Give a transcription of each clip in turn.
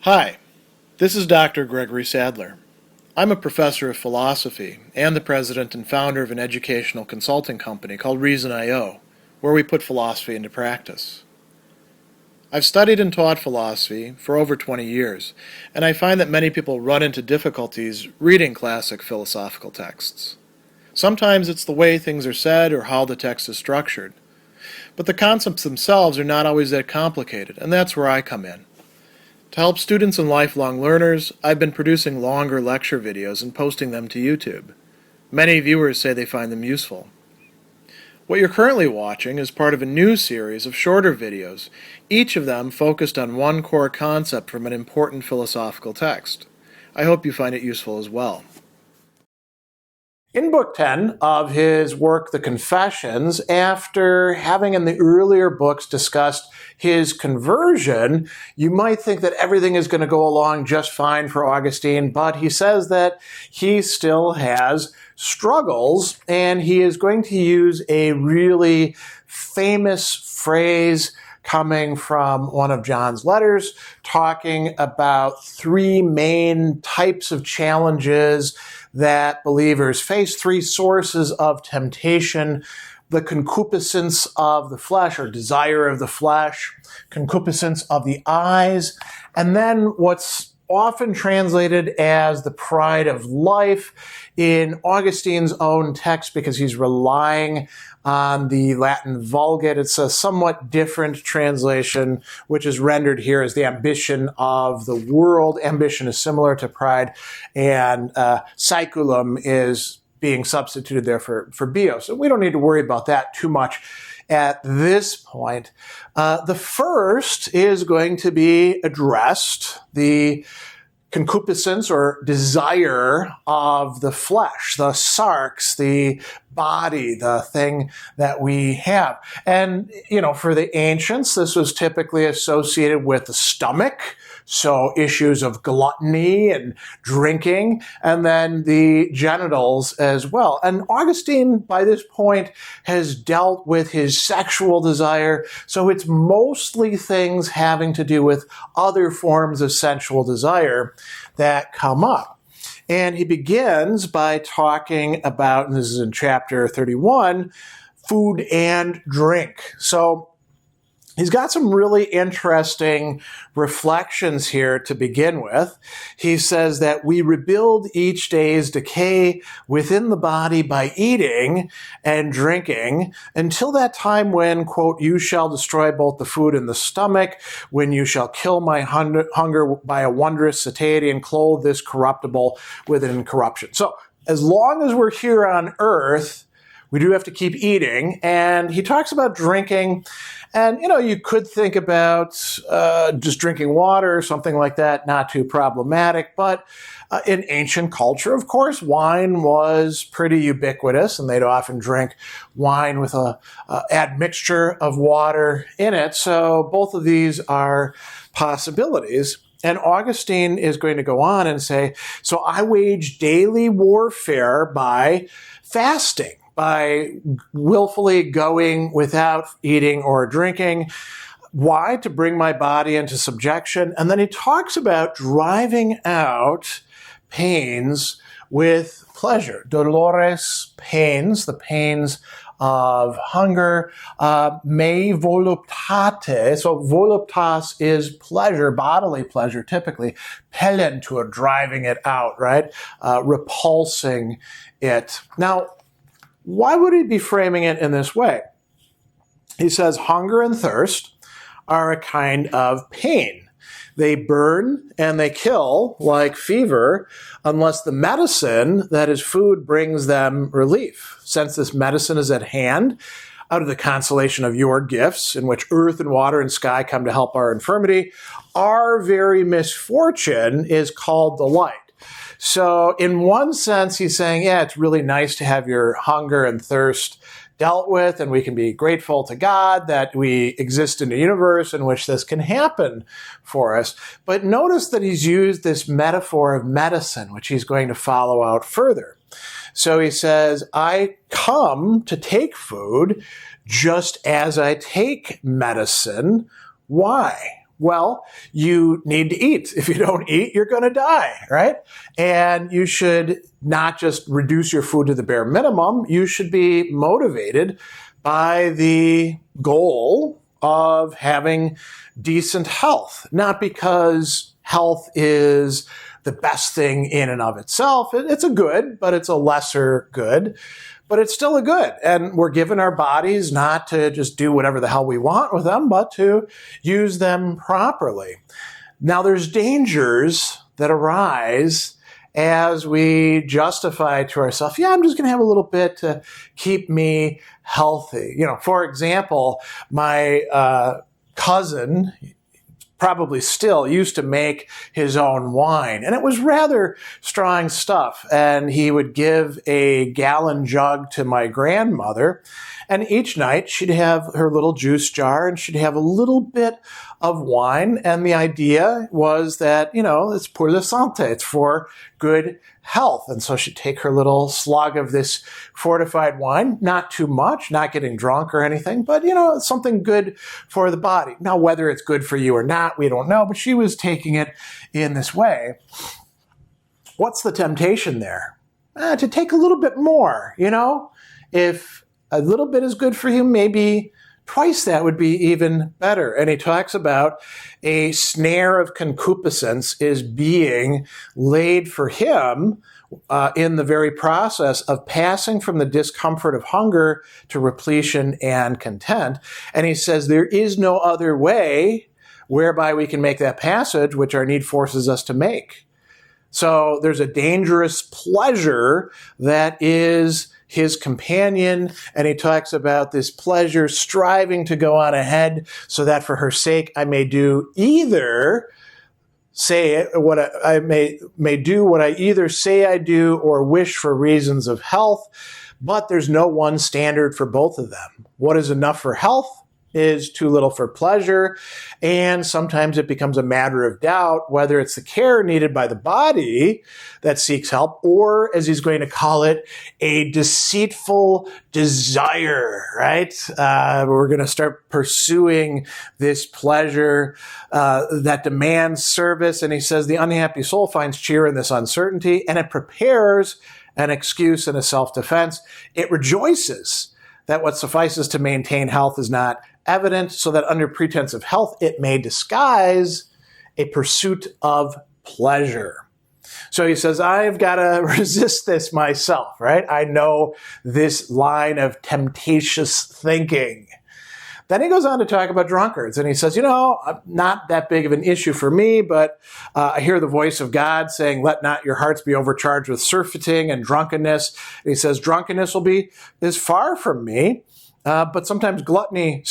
Hi, this is Dr. Gregory Sadler. I'm a professor of philosophy and the president and founder of an educational consulting company called Reason.io, where we put philosophy into practice. I've studied and taught philosophy for over 20 years, and I find that many people run into difficulties reading classic philosophical texts. Sometimes it's the way things are said or how the text is structured. But the concepts themselves are not always that complicated, and that's where I come in. To help students and lifelong learners, I've been producing longer lecture videos and posting them to YouTube. Many viewers say they find them useful. What you're currently watching is part of a new series of shorter videos, each of them focused on one core concept from an important philosophical text. I hope you find it useful as well. In Book 10 of his work, The Confessions, after having in the earlier books discussed his conversion, you might think that everything is going to go along just fine for Augustine, but he says that he still has struggles, and he is going to use a really famous phrase coming from one of John's letters, talking about three main types of challenges that believers face, three sources of temptation: the concupiscence of the flesh, or desire of the flesh, concupiscence of the eyes, and then what's often translated as the pride of life in Augustine's own text, because he's relying on the Latin Vulgate. It's a somewhat different translation, which is rendered here as the ambition of the world. Ambition is similar to pride, and saeculum is being substituted there for bio. So we don't need to worry about that too much at this point. The first is going to be addressed, the concupiscence or desire of the flesh, the sarx, the body, the thing that we have. And, for the ancients, this was typically associated with the stomach, so issues of gluttony and drinking, and then the genitals as well. And Augustine, by this point, has dealt with his sexual desire, so it's mostly things having to do with other forms of sensual desire that come up. And he begins by talking about, and this is in chapter 31, food and drink. So he's got some really interesting reflections here to begin with. He says that we rebuild each day's decay within the body by eating and drinking until that time when, quote, you shall destroy both the food and the stomach, when you shall kill my hunger by a wondrous satiety and clothe this corruptible with incorruption. So as long as we're here on earth, we do have to keep eating. And he talks about drinking. And, you could think about just drinking water or something like that, not too problematic. But in ancient culture, of course, wine was pretty ubiquitous, and they'd often drink wine with a admixture of water in it. So both of these are possibilities. And Augustine is going to go on and say, so I wage daily warfare by fasting, by willfully going without eating or drinking. Why? To bring my body into subjection. And then he talks about driving out pains with pleasure. Dolores, pains, the pains of hunger. Me voluptate. So voluptas is pleasure, bodily pleasure, typically. Pelentur, driving it out, right? Repulsing it. Now, why would he be framing it in this way? He says hunger and thirst are a kind of pain. They burn and they kill like fever unless the medicine, that is food, brings them relief. Since this medicine is at hand, out of the consolation of your gifts, in which earth and water and sky come to help our infirmity, our very misfortune is called delight. So in one sense, he's saying, it's really nice to have your hunger and thirst dealt with, and we can be grateful to God that we exist in a universe in which this can happen for us. But notice that he's used this metaphor of medicine, which he's going to follow out further. So he says, I come to take food just as I take medicine. Why? Well, you need to eat. If you don't eat, you're going to die, right? And you should not just reduce your food to the bare minimum. You should be motivated by the goal of having decent health, not because health is the best thing in and of itself. It's a good, but it's a lesser good. But it's still a good. And we're given our bodies not to just do whatever the hell we want with them, but to use them properly. Now, there's dangers that arise as we justify to ourselves, I'm just going to have a little bit to keep me healthy. For example, my cousin, probably still, used to make his own wine. And it was rather strong stuff. And he would give a gallon jug to my grandmother. And each night she'd have her little juice jar and she'd have a little bit of wine. And the idea was that, it's pour la santé. It's for good health. And so she'd take her little slug of this fortified wine, not too much, not getting drunk or anything, but, something good for the body. Now, whether it's good for you or not, we don't know, but she was taking it in this way. What's the temptation there? To take a little bit more, If a little bit is good for you, maybe twice that would be even better. And he talks about a snare of concupiscence is being laid for him in the very process of passing from the discomfort of hunger to repletion and content. And he says there is no other way whereby we can make that passage which our need forces us to make. So there's a dangerous pleasure that is his companion, and he talks about this pleasure striving to go on ahead so that for her sake I may do either say what I may do what I either say I do or wish for reasons of health, but there's no one standard for both of them. What is enough for health is too little for pleasure, and sometimes it becomes a matter of doubt whether it's the care needed by the body that seeks help, or, as he's going to call it, a deceitful desire, right? We're going to start pursuing this pleasure that demands service, and he says the unhappy soul finds cheer in this uncertainty, and it prepares an excuse and a self-defense. It rejoices that what suffices to maintain health is not evident, so that under pretense of health, it may disguise a pursuit of pleasure. So he says, I've got to resist this myself, right? I know this line of temptatious thinking. Then he goes on to talk about drunkards, and he says, not that big of an issue for me, but I hear the voice of God saying, let not your hearts be overcharged with surfeiting and drunkenness. And he says, drunkenness is far from me. But sometimes gluttony,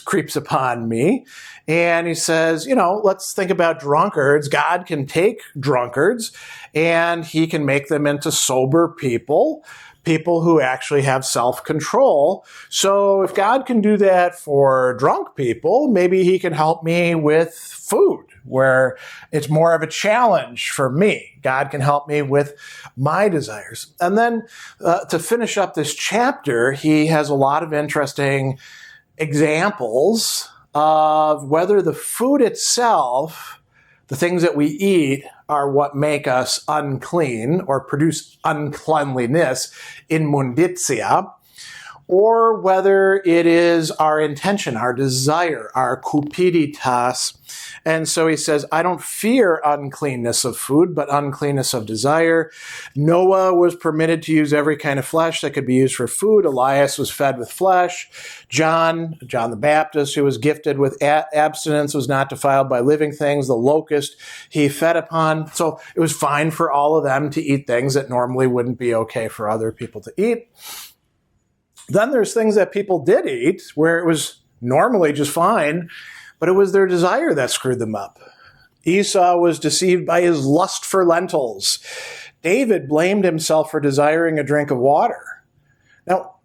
creeps upon me. And he says, let's think about drunkards. God can take drunkards and he can make them into sober people who actually have self-control. So if God can do that for drunk people, maybe he can help me with food, where it's more of a challenge for me. God can help me with my desires. And then to finish up this chapter, he has a lot of interesting examples of whether the food itself, the things that we eat, are what make us unclean or produce uncleanliness, immunditia, or whether it is our intention, our desire, our cupiditas. And so he says, I don't fear uncleanness of food, but uncleanness of desire. Noah was permitted to use every kind of flesh that could be used for food. Elias was fed with flesh. John the Baptist, who was gifted with abstinence, was not defiled by living things. The locust he fed upon. So it was fine for all of them to eat things that normally wouldn't be okay for other people to eat. Then there's things that people did eat where it was normally just fine, but it was their desire that screwed them up. Esau was deceived by his lust for lentils. David blamed himself for desiring a drink of water. Now,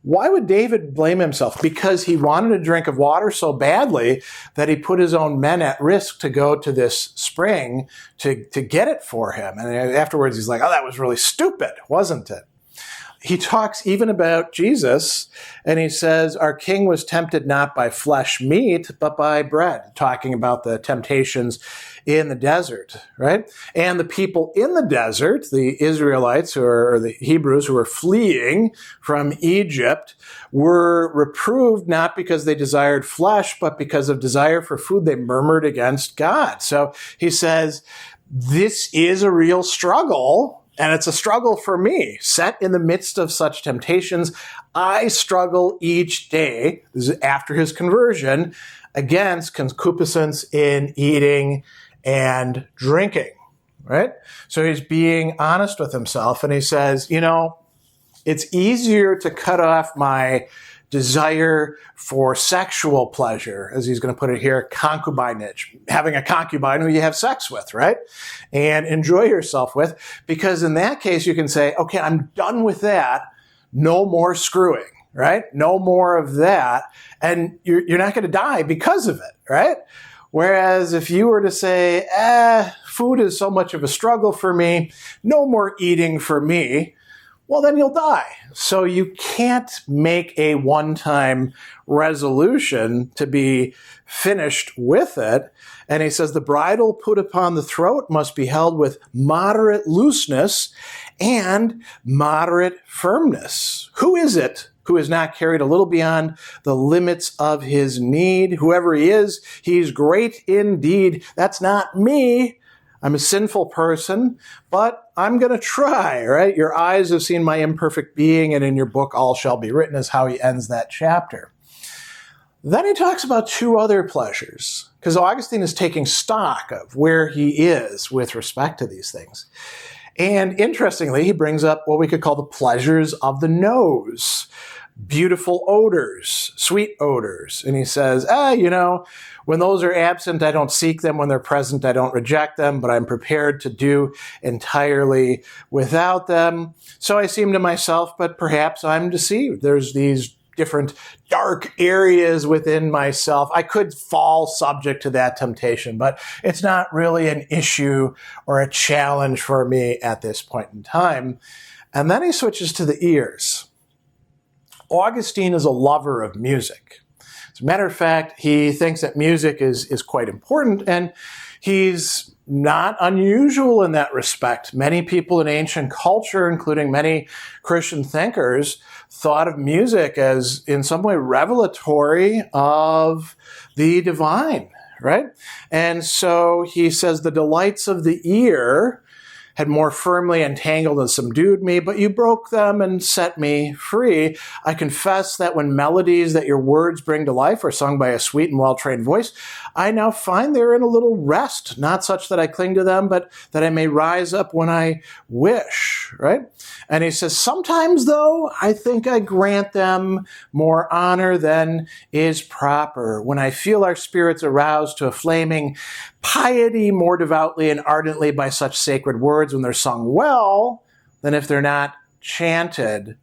why would David blame himself? Because he wanted a drink of water so badly that he put his own men at risk to go to this spring to get it for him. And afterwards he's like, that was really stupid, wasn't it? he talks even about Jesus, and he says, our king was tempted not by flesh meat, but by bread, talking about the temptations in the desert, right? And the people in the desert, the Israelites, or the Hebrews who were fleeing from Egypt, were reproved not because they desired flesh, but because of desire for food. They murmured against God. So he says, this is a real struggle. And it's a struggle for me. Set in the midst of such temptations, I struggle each day, this is after his conversion, against concupiscence in eating and drinking, right? So he's being honest with himself, and he says, it's easier to cut off my desire for sexual pleasure, as he's going to put it here, concubinage, having a concubine who you have sex with, right? And enjoy yourself with, because in that case you can say, okay, I'm done with that. No more screwing, right? No more of that. And you're not going to die because of it, right? Whereas if you were to say, food is so much of a struggle for me, no more eating for me, well, then you'll die. So you can't make a one-time resolution to be finished with it. And he says the bridle put upon the throat must be held with moderate looseness and moderate firmness. Who is it who is not carried a little beyond the limits of his need? Whoever he is, he's great indeed. That's not me. I'm a sinful person, but I'm going to try, right? Your eyes have seen my imperfect being, and in your book all shall be written, is how he ends that chapter. Then he talks about two other pleasures, because Augustine is taking stock of where he is with respect to these things. And interestingly, he brings up what we could call the pleasures of the nose. Beautiful odors, sweet odors. And he says, when those are absent, I don't seek them. When they're present, I don't reject them, but I'm prepared to do entirely without them. So I seem to myself, but perhaps I'm deceived. There's these different dark areas within myself. I could fall subject to that temptation, but it's not really an issue or a challenge for me at this point in time. And then he switches to the ears. Augustine is a lover of music. As a matter of fact, he thinks that music is quite important, and he's not unusual in that respect. Many people in ancient culture, including many Christian thinkers, thought of music as in some way revelatory of the divine, right? And so he says the delights of the ear had more firmly entangled and subdued me, but you broke them and set me free. I confess that when melodies that your words bring to life are sung by a sweet and well-trained voice, I now find therein a little rest, not such that I cling to them, but that I may rise up when I wish, right? And he says, sometimes, though, I think I grant them more honor than is proper. When I feel our spirits aroused to a flaming piety more devoutly and ardently by such sacred words when they're sung well than if they're not chanted.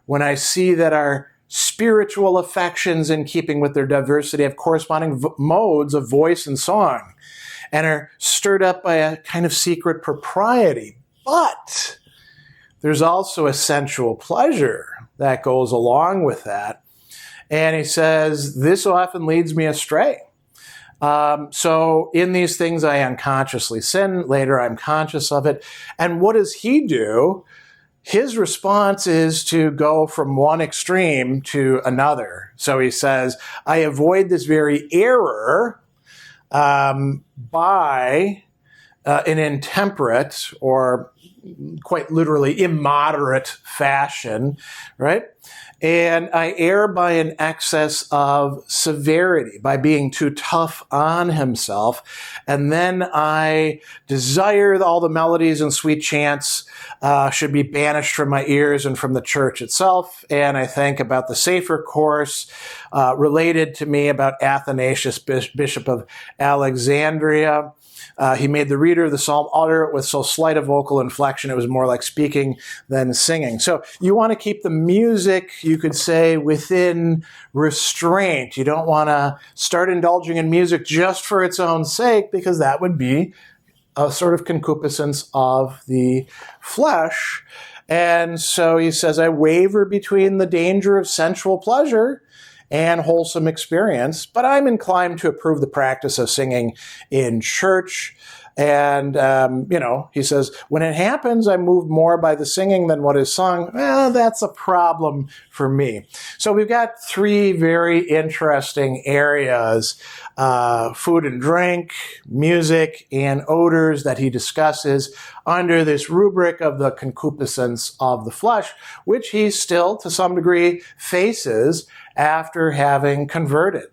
When I see that our spiritual affections, in keeping with their diversity, have corresponding modes of voice and song and are stirred up by a kind of secret propriety. But there's also a sensual pleasure that goes along with that. And he says, this often leads me astray. So in these things, I unconsciously sin. Later, I'm conscious of it. And what does he do? His response is to go from one extreme to another. So he says, I avoid this very error by an intemperate, or quite literally immoderate fashion, right? And I err by an excess of severity, by being too tough on himself. And then I desire all the melodies and sweet chants should be banished from my ears and from the church itself. And I think about the safer course related to me about Athanasius, Bishop of Alexandria. He made the reader of the psalm utter it with so slight a vocal inflection, it was more like speaking than singing. So you want to keep the music, you could say, within restraint. You don't want to start indulging in music just for its own sake, because that would be a sort of concupiscence of the flesh. And so he says, I waver between the danger of sensual pleasure and wholesome experience, but I'm inclined to approve the practice of singing in church. And, he says, when it happens, I'm moved more by the singing than what is sung. Well, that's a problem for me. So we've got three very interesting areas, food and drink, music, and odors that he discusses under this rubric of the concupiscence of the flesh, which he still, to some degree, faces after having converted.